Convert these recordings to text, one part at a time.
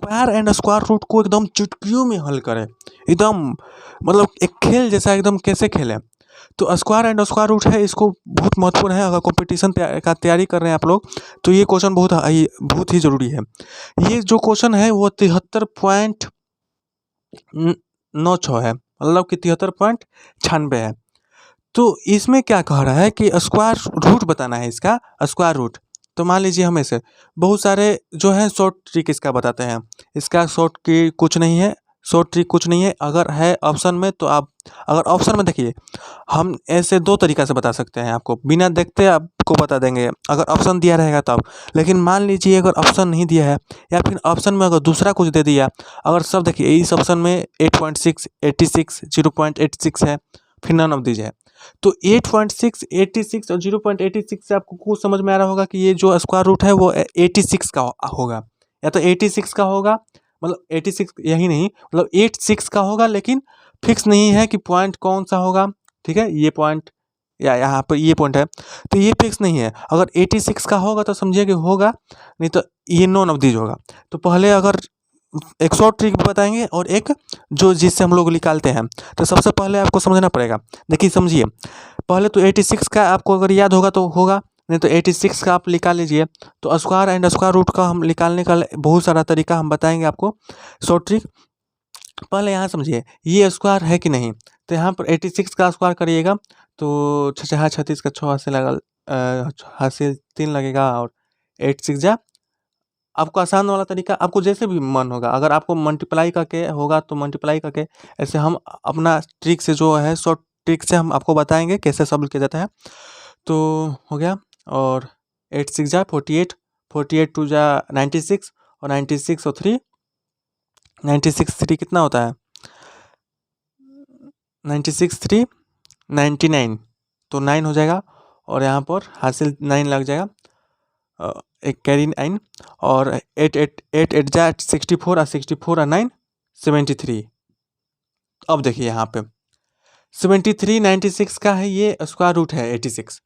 Square and square root को एकदम चुटकियों में हल करें, एकदम मतलब एक खेल जैसा एकदम कैसे खेलें। तो स्क्वायर एंड स्क्वायर रूट है, इसको बहुत महत्वपूर्ण है। अगर कंपटीशन का तैयारी कर रहे हैं आप लोग तो ये क्वेश्चन बहुत ही ज़रूरी है। ये जो क्वेश्चन है वो 73.96 है, मतलब कि 73.96 है। तो इसमें क्या कह रहा है कि स्क्वायर रूट बताना है इसका, स्क्वायर रूट। तो मान लीजिए हम ऐसे बहुत सारे जो है शॉर्ट ट्रिक इसका बताते हैं। इसका शॉर्ट की कुछ नहीं है, शॉर्ट ट्रिक कुछ नहीं है। अगर है ऑप्शन में तो आप, अगर ऑप्शन में देखिए, हम ऐसे दो तरीक़ा से बता सकते हैं, आपको बिना देखते आपको बता देंगे अगर ऑप्शन दिया रहेगा तब। लेकिन मान लीजिए अगर ऑप्शन नहीं दिया है या फिर ऑप्शन में अगर दूसरा कुछ दे दिया, अगर सब देखिए इस ऑप्शन में 8.6, 86, 0.86 है, फिर नन ऑफ दीज है। तो 8.6, 86 और 0.86 से आपको कुछ समझ में आ रहा होगा कि ये जो स्क्वायर रूट है वो 86 का होगा, या तो 86 का होगा, मतलब 86 यही नहीं, मतलब 86 का होगा, लेकिन फिक्स नहीं है कि पॉइंट कौन सा होगा। ठीक है, ये पॉइंट या यहाँ पर ये पॉइंट है, तो ये फिक्स नहीं है। अगर 86 का होगा तो समझिए कि होगा, नहीं तो ये नॉन ऑफ दीज होगा। तो पहले अगर एक शॉर्ट ट्रिक बताएंगे और एक जो जिससे हम लोग निकालते हैं। तो सबसे पहले आपको समझना पड़ेगा, देखिए समझिए, पहले तो 86 का आपको अगर याद होगा तो होगा, नहीं तो 86 का आप निकाल लीजिए। तो स्क्वायर एंड स्क्वायर रूट का हम निकालने का बहुत सारा तरीका हम बताएंगे आपको, शॉर्ट ट्रिक। पहले यहाँ समझिए ये स्क्वायर है कि नहीं। तो यहाँ पर 86 का स्क्वायर करिएगा तो 36 का 6 हासिल लगा, हासिल 3 लगेगा, और 86 जा। आपको आसान वाला तरीका, आपको जैसे भी मन होगा, अगर आपको मल्टीप्लाई करके होगा तो मल्टीप्लाई करके, ऐसे हम अपना ट्रिक से जो है शॉर्ट ट्रिक से हम आपको बताएंगे कैसे सॉल्व किया जाता है। तो हो गया, और 86 जा 48, 48 2 जा 96, और 96 और 3, 96 3 कितना होता है, 96 3 99, तो 9 हो जाएगा, और यहाँ पर हासिल 9 लग जाएगा, एक कैरी 9, और 8 जा 64, और 64 और 9 73। अब देखिए यहाँ पे 73 96 का है, ये स्क्वायर रूट है 86।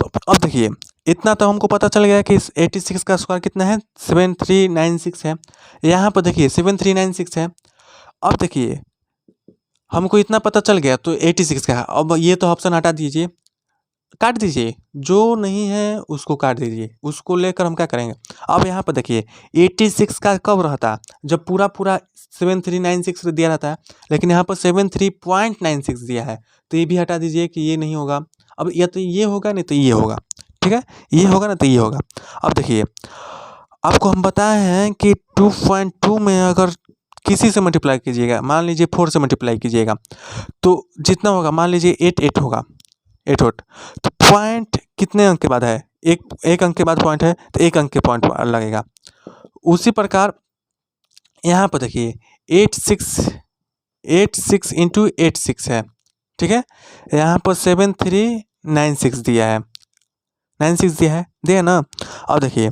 तो अब देखिए इतना तो हमको पता चल गया कि 86 का स्क्वायर कितना है, 7396 है। यहाँ पर देखिए 7396 है। अब देखिए हमको इतना पता चल गया तो 86 का है। अब ये तो ऑप्शन हटा दीजिए, काट दीजिए, जो नहीं है उसको काट दीजिए, उसको लेकर हम क्या करेंगे। अब यहाँ पर देखिए 86 का कब रहता है, जब पूरा 7396 दिया रहता है, लेकिन यहाँ पर 73.96 दिया है, तो ये भी हटा दीजिए कि ये नहीं होगा। अब या तो ये होगा, नहीं तो ये होगा। ठीक है, ये होगा ना तो ये होगा। अब देखिए आपको हम बताए हैं कि 2.2 में अगर किसी से मल्टीप्लाई कीजिएगा, मान लीजिए 4 से मल्टीप्लाई कीजिएगा तो जितना होगा, मान लीजिए 8 होगा, 8 तो पॉइंट कितने अंक के बाद है, एक अंक के बाद पॉइंट है, तो एक अंक के पॉइंट लगेगा। उसी प्रकार यहाँ पर देखिए 86 इंटू 86 है। ठीक है, यहाँ पर 7396 दिया है, 96 दिया है ना। अब देखिए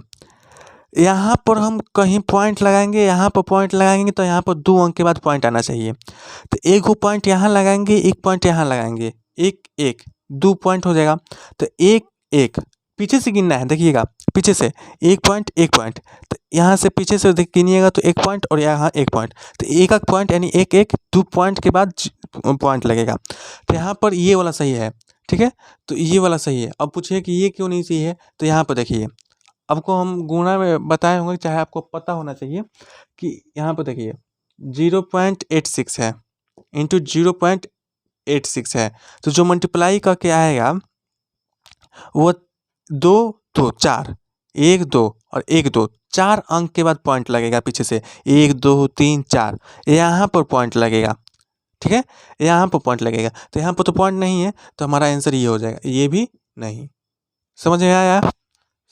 यहाँ पर हम कहीं पॉइंट लगाएंगे, यहाँ पर पॉइंट लगाएंगे तो यहाँ पर 2 अंक के बाद पॉइंट आना चाहिए। तो एक पॉइंट यहाँ लगाएंगे, एक पॉइंट यहाँ लगाएंगे, एक 2 पॉइंट हो जाएगा। तो एक पीछे से गिनना है, देखिएगा पीछे से एक पॉइंट, तो यहाँ से पीछे से गिनिएगा तो 1 पॉइंट, और यहाँ 1 पॉइंट, तो एक पॉइंट यानी एक 2 पॉइंट के बाद पॉइंट लगेगा। तो यहाँ पर ये वाला सही है। ठीक है, तो ये वाला सही है। अब पूछिए कि ये क्यों नहीं सही है, तो यहाँ पर देखिए आपको हम गुणा में बताए होंगे, चाहे आपको पता होना चाहिए कि यहाँ पर देखिए 0.86 है इंटू 0.86 है, तो जो मल्टीप्लाई करके आएगा वो 2 4, 1 2 और 1 2, 4 अंक के बाद पॉइंट लगेगा पीछे से, 1 2 3 4, यहाँ पर पॉइंट लगेगा। ठीक है, यहाँ पर पॉइंट लगेगा, तो यहाँ पर तो पॉइंट नहीं है, तो हमारा आंसर ये हो जाएगा, ये भी नहीं। समझ में आया?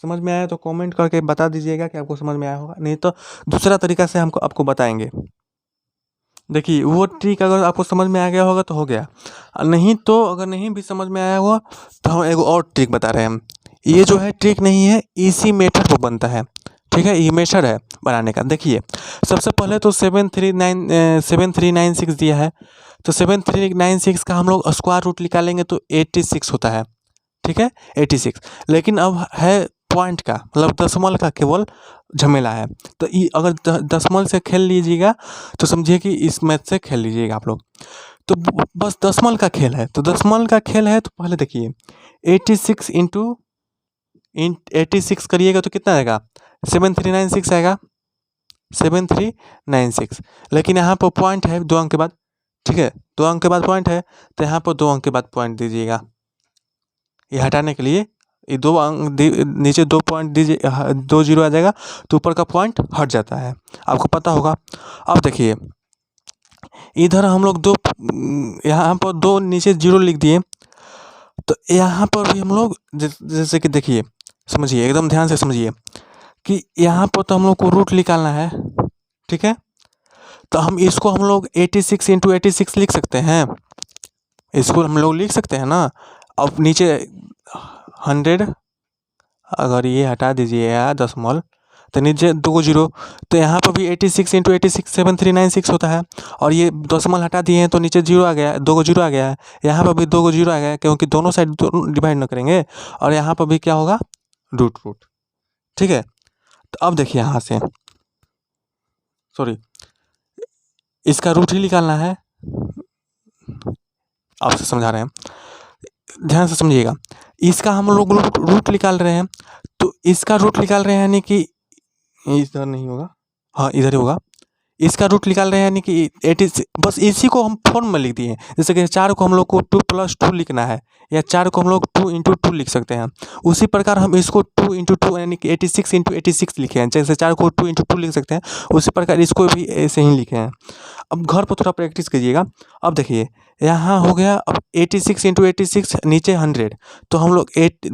समझ में आया तो कमेंट करके बता दीजिएगा कि आपको समझ में आया होगा, नहीं तो दूसरा तरीका से हमको आपको बताएंगे। देखिए वो ट्रिक अगर आपको समझ में आ गया होगा तो हो गया, नहीं तो अगर नहीं भी समझ में आया होगा तो हम एक और ट्रिक बता रहे हैं हम। ये जो है ट्रिक नहीं है, इसी मेथड पर बनता है। ठीक है, ये मेथड है बनाने का। देखिए सबसे पहले तो 7396 दिया है, तो 7396 का हम लोग स्क्वायर रूट निकालेंगे तो 86 होता है। ठीक है, 86, लेकिन अब है पॉइंट का मतलब दशमलव का केवल झमेला है। तो ये अगर दशमलव से खेल लीजिएगा तो समझिए कि इस मैथ से खेल लीजिएगा आप लोग। तो बस दशमलव का खेल है, तो दशमलव का खेल है तो पहले देखिए 86 इंटू 86 करिएगा तो कितना आएगा 7396 आएगा 7396। लेकिन यहाँ पर पॉइंट है 2 अंक के बाद, ठीक है 2 अंक के बाद पॉइंट है, तो यहाँ पर 2 अंक के बाद पॉइंट दीजिएगा। ये हटाने के लिए ये 2 अंक नीचे 2 पॉइंट दीजिए, 2 जीरो आ जाएगा तो ऊपर का पॉइंट हट जाता है, आपको पता होगा। अब देखिए इधर हम लोग 2 यहाँ पर 2 नीचे जीरो लिख दिए, तो यहाँ पर भी हम लोग जैसे कि देखिए समझिए एकदम ध्यान से समझिए कि यहाँ पर तो हम लोग को रूट निकालना है, ठीक है। तो हम इसको हम लोग 86 इंटू 86 लिख सकते हैं, इसको हम लोग लिख सकते हैं ना। अब नीचे 100 अगर ये हटा दीजिए यार दशमलव तो नीचे 2 जीरो, तो यहाँ पर भी 86 इंटू 86 7396 होता है। और ये दशमलव हटा दिए हैं तो नीचे जीरो आ गया, 2 जीरो आ गया है, यहाँ पर भी 2 जीरो आ गया है क्योंकि दोनों साइड डिवाइड ना करेंगे। और यहाँ पर भी क्या होगा रूट, ठीक है। तो अब देखिए यहाँ से सॉरी इसका रूट ही निकालना है, आपसे समझा रहे हैं ध्यान से समझिएगा। इसका हम लोग रूट निकाल रहे हैं, तो इसका रूट निकाल रहे हैं यानी कि इधर नहीं होगा, हाँ इधर ही होगा। इसका रूट निकाल रहे हैं यानी कि 86, बस इसी को हम फॉर्म में लिख दिए हैं। जैसे कि 4 को हम लोग को 2 + 2 लिखना है, या 4 को हम लोग 2 × 2 लिख सकते हैं। उसी प्रकार हम इसको 2 × 2 यानी कि 86 × 86 लिखे हैं। जैसे 4 को 2 × 2 लिख सकते हैं, उसी प्रकार इसको भी ऐसे ही लिखे हैं। अब घर पर थोड़ा प्रैक्टिस कीजिएगा। अब देखिए यहाँ हो गया, अब 86 × 86 नीचे 100, तो हम लोग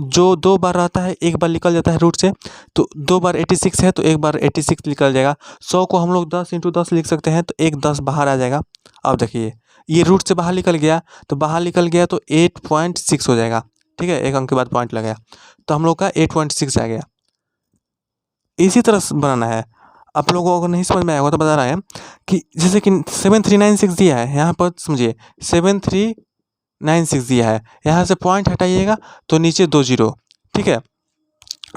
जो 2 बार रहता है 1 बार निकल जाता है रूट से, तो 2 बार 86 है तो 1 बार 86 निकल जाएगा। 100 को हम लोग 10 × 10 लिख सकते हैं, तो 1 10 बाहर आ जाएगा। अब देखिए ये रूट से बाहर निकल गया, तो बाहर निकल गया तो 8.6 हो जाएगा, ठीक है। 1 अंक के बाद पॉइंट लगाया तो हम लोग का 8.6 आ गया। इसी तरह से बनाना है। आप लोगों को अगर नहीं समझ में आएगा तो बता रहा है कि जैसे कि 7396 दिया है, यहाँ पर समझिए 7396 दिया है, यहाँ से पॉइंट हटाइएगा तो नीचे 2 जीरो, ठीक है।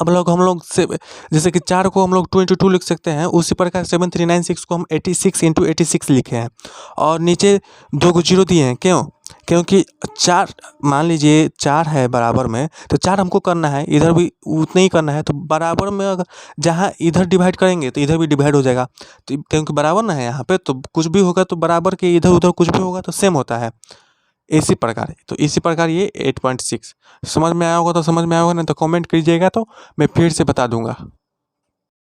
अब हम लोग से जैसे कि 4 को हम लोग 2 × 2 लिख सकते हैं, उसी प्रकार 7396 को हम 86 × 86 लिखे हैं, और नीचे 2 जीरो दिए हैं। क्यों? क्योंकि 4 मान लीजिए 4 है बराबर में, तो 4 हमको करना है, इधर भी उतना ही करना है, तो बराबर में अगर जहाँ इधर डिवाइड करेंगे तो इधर भी डिवाइड हो जाएगा, तो क्योंकि बराबर ना है यहाँ पे, तो कुछ भी होगा तो बराबर के इधर उधर कुछ भी होगा तो सेम होता है। इसी प्रकार तो इसी प्रकार ये 8.6 समझ में आया होगा तो समझ में आया होगा, नहीं तो कमेंट कीजिएगा तो मैं फिर से बता दूंगा।